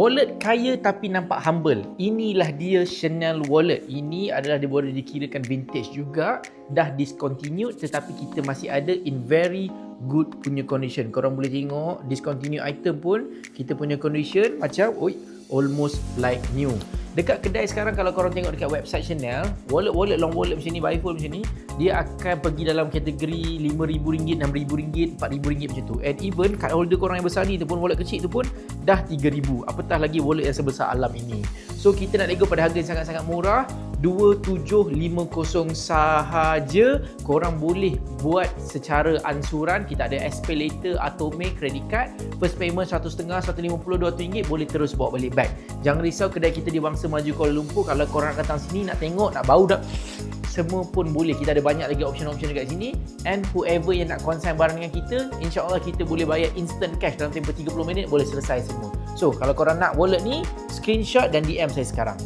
Wallet kaya tapi nampak humble. Inilah dia Chanel Wallet. Ini adalah dia boleh dikirakan vintage juga. Dah discontinued tetapi kita masih ada in very good punya condition. Korang boleh tengok discontinued item pun kita punya condition macam almost like new. Dekat kedai sekarang kalau korang tengok dekat website Chanel, wallet long wallet macam ni, bifold macam ni, dia akan pergi dalam kategori RM5,000, RM6,000, RM4,000 macam tu. And even card holder korang yang besar ni tu pun, wallet kecil tu pun dah RM3,000. Apatah lagi wallet yang sebesar Alam ini. So kita nak nego pada harga yang sangat-sangat murah, 2750 sahaja. Korang boleh buat secara ansuran. Kita ada SPay Later, Atome, credit card. First payment RM150, RM150, RM200 boleh terus bawa balik bag. Jangan risau, kedai kita di Bangsa Maju Kuala Lumpur. Kalau korang datang sini nak tengok, nak bau dah, semua pun boleh. Kita ada banyak lagi option-option dekat sini. And whoever yang nak consign barang dengan kita, insya-Allah kita boleh bayar instant cash dalam tempoh 30 minit, boleh selesai semua. So kalau korang nak wallet ni, screenshot dan DM saya sekarang.